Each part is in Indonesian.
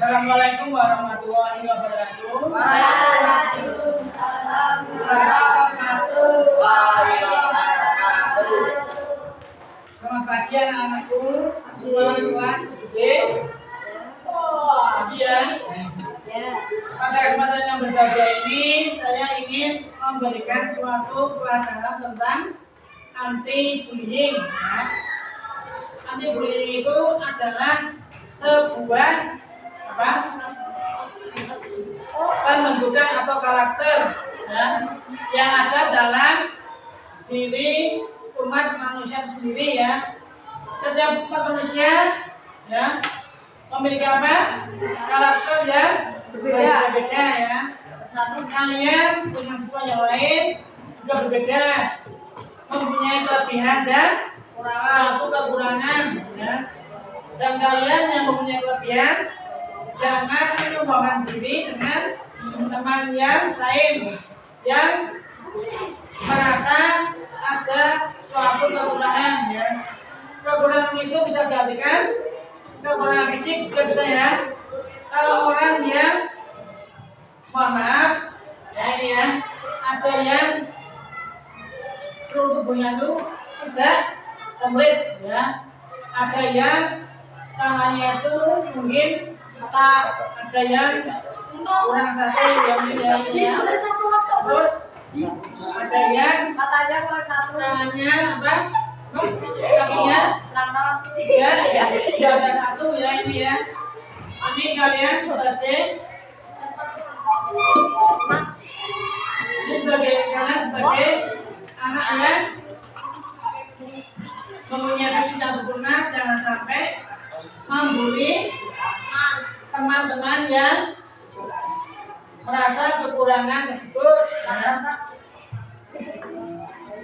Assalamualaikum warahmatullahi wabarakatuh. Waalaikumsalam warahmatullahi wabarakatuh. Selamat pagi anak-anakku, semua kelas 7B. Pagi ya. Pada kesempatan yang berbahagia ini, saya ingin memberikan suatu pelajaran tentang anti-bullying. Anti-bullying itu adalah sebuah pembentukan atau karakter yang ada dalam diri umat manusia sendiri ya. Setiap umat manusia memiliki karakter yang berbeda ya. Kalian dengan siswa yang lain juga berbeda, mempunyai kelebihan dan suatu kekurangan ya. Dan kalian yang mempunyai kelebihan jangan menyumbangkan diri dengan teman yang lain yang merasa ada suatu kekurangan ya. Kekurangan itu bisa diartikan kekurangan fisik juga bisa ya. Kalau orang yang mohon maaf ya ini ya, ada yang seluruh tubuhnya itu tidak komplit ya. Ada yang tangannya itu mungkin ada yang kurang satu yang ini ya. Terus ada yang Matanya kurang satu. tangannya kakinya ya di atas satu ya ini ya. Ini kalian sebagai kalian sebagai anak yang mempunyai fisik yang sempurna, jangan sampai membuli teman-teman yang merasa kekurangan tersebut ya.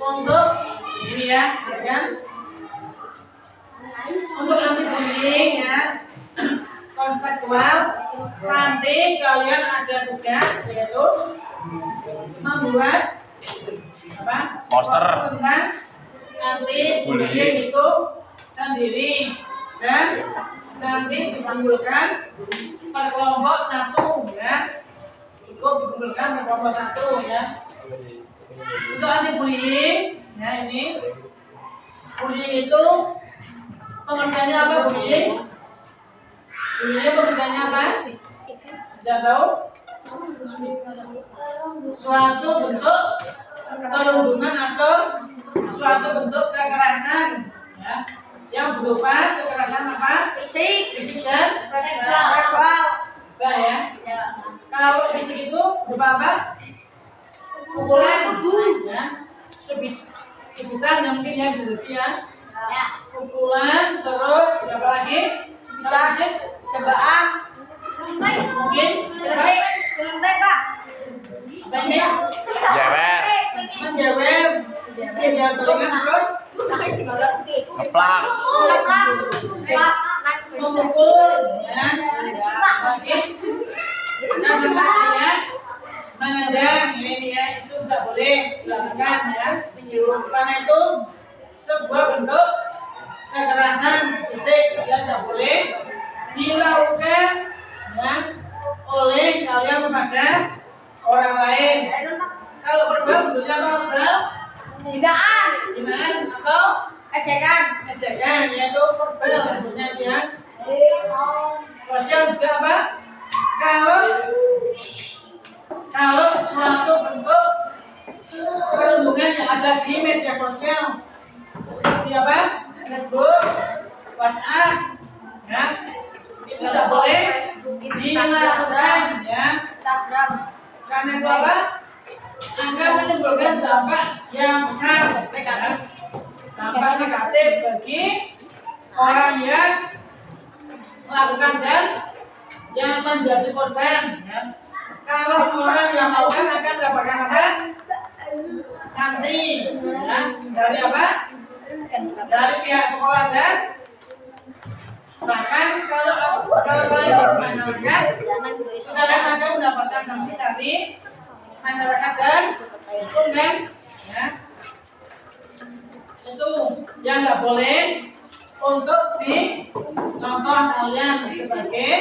Untuk ini ya, untuk anti-bullying ya konseptual, nanti kalian ada tugas yaitu membuat poster tentang anti-bullying itu sendiri dan nanti dikumpulkan per kelompok satu ya. Cukup dikumpulkan per kelompok satu ya. Untuk anti-bullying ya, ini bullying itu pengertiannya apa? Bullying pengertiannya apa? Tidak tahu? Suatu bentuk perundungan atau suatu bentuk kekerasan ya, yang berupa kekerasan apa? Fisik dan verbal ya. Kalau fisik itu berupa apa? Pukulan ya, sebutan yang mungkin yang seperti ya. Pukulan, terus apa lagi? Cobaan. Mungkin Kelentek, Pak. ini jewer menjewer, menjewer telinga, terus ngeplak memukul ya. Lagi nah sama ya, menendang ini ya, itu tidak boleh dilakukan ya. Karena itu sebuah bentuk kekerasan fisik yang tidak boleh dilakukan ya oleh kalian kepada orang lain. Kalau verbal bentuknya apa? Verbal hinaan atau ejekan yaitu verbal bentuknya ya. Sosial juga apa? Kalau suatu bentuk perundungan yang ada di media sosial seperti apa? Facebook, WhatsApp ya, itu tidak boleh dilakukan ya. Karena itu apa? Akan menimbulkan dampak yang besar ya. Dampak negatif bagi orang yang melakukan dan yang menjadi korban ya. Kalau orang yang melakukan akan mendapatkan apa? Sanksi ya. Dari apa? Dari pihak sekolah dan bahkan kalau kalian bermasyarakat, kalian akan mendapatkan sanksi dari masyarakat dan hukum dan ya. Itu yang nggak boleh untuk dicontoh kalian sebagai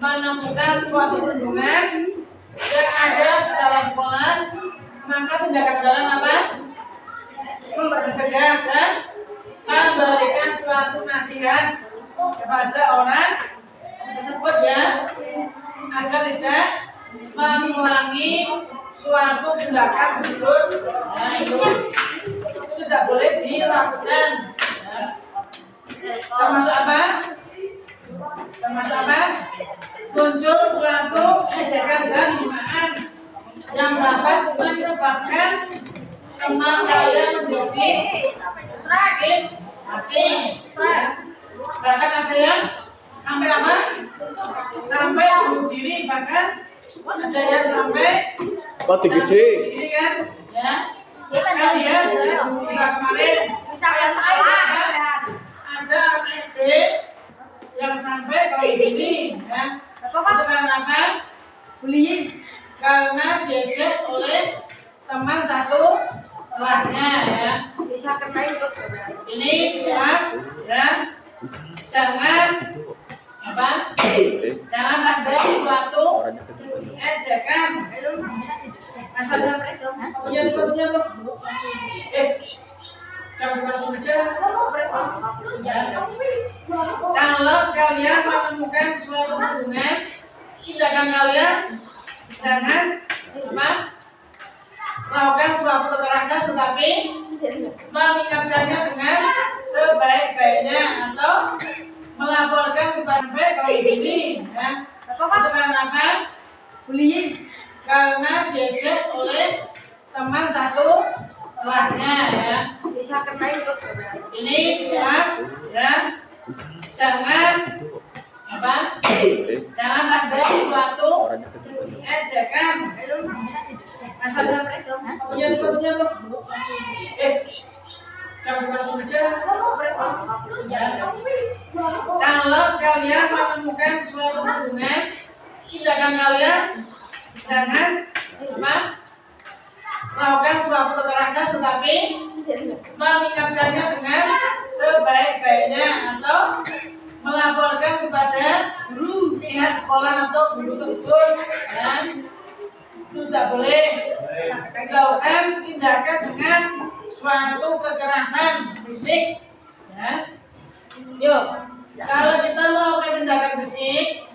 menemukan suatu hubungan yang ada di dalam sekolah, maka tindakan jalan apa? Mencegah dan memberikan suatu nasihat kepada orang tersebut ya, agar tidak mengulangi suatu tindakan tersebut. Nah, itu tidak boleh dilakukan. Ya. Termasuk apa? Termasuk apa? Muncul suatu ejekan dan hinaan yang dapat menyebabkan teman kalian menjadi sakit hati. Bahkan ada yang sampai apa? Sampai bunuh diri, bahkan ada yang sampai diri kan? Ya. Kalian bisa kemarin Bisa kayak saya. ada anak SD yang sampai kayak gini, ya. Itu karena apa? Bullying. Karena diejek oleh teman satu kelasnya, ya. Bisa kena ikut. Ini kelas, ya. Jangan apa? Jangan ada suatu ejekan. Punya tuh. Jangan baca. Kalau kalian menemukan suatu hubungan, tindakan kalian jangan apa? Melakukan suatu kekerasan, tetapi mengingatkannya dengan sebaik-baiknya atau melaporkan kepada kalau ini, ya. Itu karena apa? Bullying. Karena diejek oleh teman satu kelasnya, ya. Bisa kena ikut. Ini kelas, ya. Jangan apa? Jangan ada suatu ejekan. Punya tuh. Jangan baca. Kalau kalian menemukan suatu hubungan, tindakan kalian jangan apa? Melakukan suatu kekerasan, tetapi mengingatkannya dengan sebaik-baiknya atau melaporkan kepada guru, pihak sekolah atau guru tersebut. Ya. Itu tidak boleh melakukan tindakan dengan suatu kekerasan fisik. Ya. Yuk, kalau kita melakukan tindakan fisik,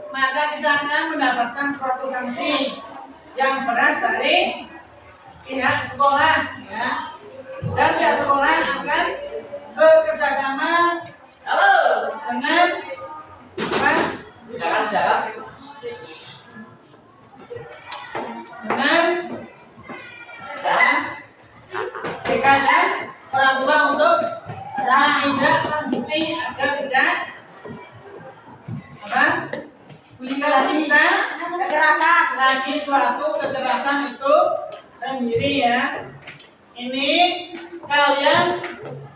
maka kita akan mendapatkan suatu sanksi yang berat dari pihak sekolah, ya. Dan pihak sekolah akan bekerjasama dengan apa? Dengan BK dan orang tua untuk tidak lanjuti agar tidak apa? Kita Kekerasan. lagi suatu kekerasan itu sendiri, ya. Ini kalian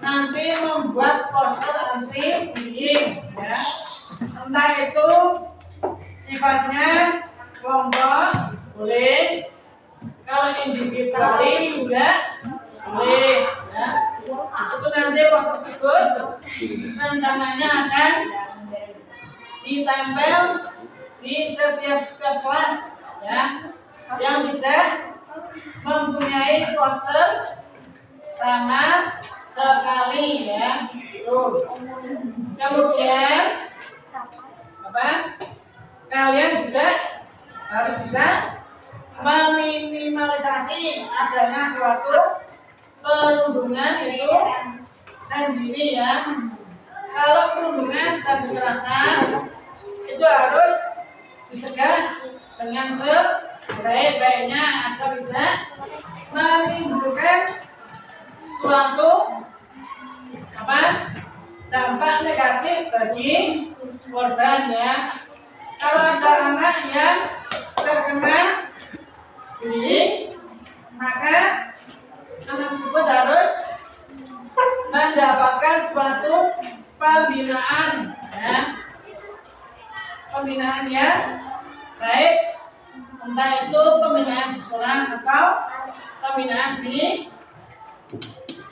nanti membuat poster anti bullying, ya. Entah itu sifatnya kelompok boleh, kalau individualis juga boleh, ya. Itu nanti poster tersebut rencananya akan ditempel di setiap kelas, ya, yang tidak mempunyai poster sama sekali, ya. Tuh. Kemudian apa? Kalian juga harus bisa meminimalisasi adanya suatu perundungan itu sendiri, ya. Kalau perundungan dan kekerasan itu harus dicegah dengan sebaik-baiknya agar tidak menimbulkan suatu apa? Dampak negatif bagi korban, ya. Kalau ada anak yang terkena bullying, maka anak tersebut harus mendapatkan suatu pembinaan, ya. Pembinaan yang baik, entah itu pembinaan di sekolah atau pembinaan di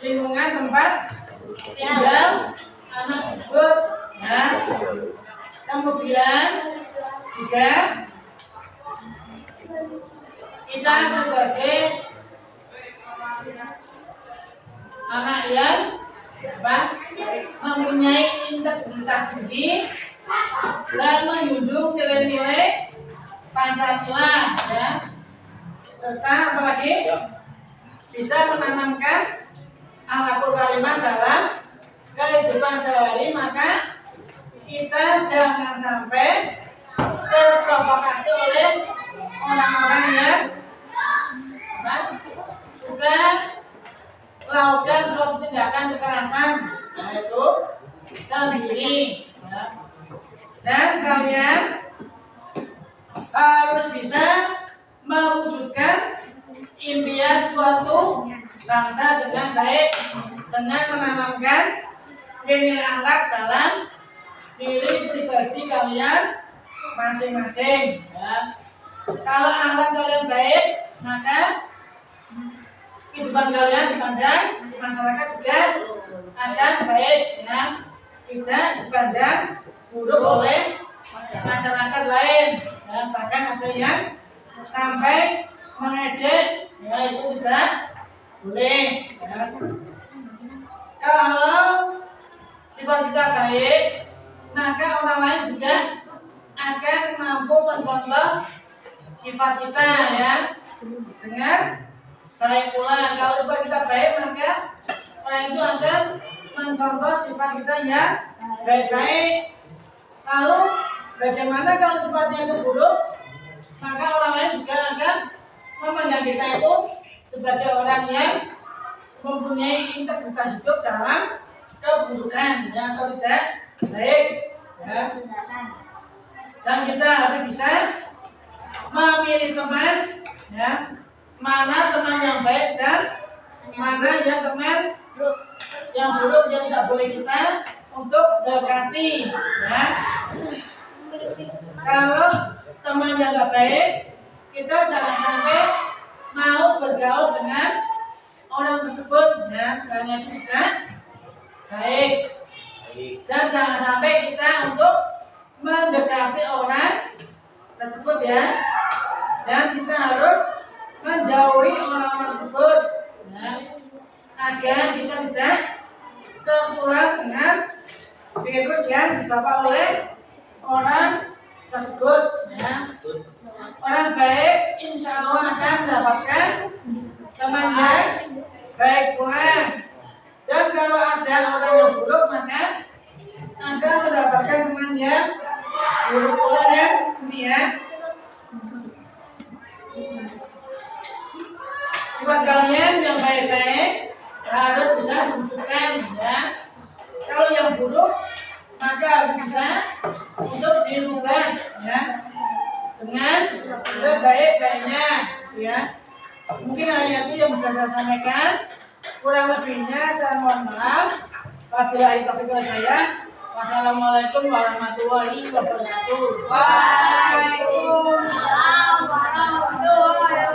lingkungan tempat tinggal anak tersebut, ya. Kemudian juga kita sebagai anak yang mempunyai integritas tinggi dan menjunjung nilai-nilai Pancasila, ya, serta apalagi bisa menanamkan akhlakul karimah dalam kehidupan sehari. Maka kita jangan sampai terprovokasi oleh orang-orang yang suka melakukan suatu tindakan kekerasan, yaitu sendiri, ya. Dan kalian harus bisa mewujudkan impian suatu bangsa dengan baik dengan menanamkan nilai akhlak dalam diri pribadi kalian masing-masing, ya. Kalau akhlak kalian baik, maka kehidupan kalian dipandang masyarakat juga akan baik, ya. Tidak dipandang buruk oleh masyarakat lain, ya. Bahkan ada yang sampai mengejek, ya, itu tidak boleh, ya. Kalau sifat kita baik, maka orang lain juga akan mampu mencontoh sifat kita, ya, dengan baik pula. Kalau sifat kita baik, maka orang itu akan mencontoh sifat kita yang baik-baik. Lalu bagaimana kalau sifatnya itu buruk? Maka orang lain juga akan memandang kita itu sebagai orang yang mempunyai integritas hidup dalam keburukan, ya, atau tidak baik, ya. Dan kita harus bisa memilih teman, ya, mana teman yang baik dan mana yang teman yang buruk yang tidak boleh kita untuk dekati, ya. Kalau teman yang tidak baik, kita jangan sampai mau bergaul dengan orang tersebut, ya, karena itu tidak baik. Dan jangan sampai kita untuk mendekati orang tersebut, ya. Dan kita harus menjauhi orang tersebut, ya, agar kita tidak tertular dengan virus yang dibawa oleh orang tersebut, ya. Orang baik insya Allah akan mendapatkan teman yang baik pula. Dan kalau ada orang yang buruk, maka akan mendapatkan teman yang buruk pula, dan ini, ya. Sifat kalian yang baik-baik harus bisa diwujudkan, ya. Kalau yang buruk, maka harus bisa untuk dirubah, ya, dengan sebaik-baiknya, ya. Mungkin hanya itu yang bisa saya sampaikan. Kurang lebihnya saya mohon maaf. Wabillahi taufiq wal hidayah. Wassalamualaikum warahmatullahi wabarakatuh. Waalaikumsalam warahmatullahi wabarakatuh.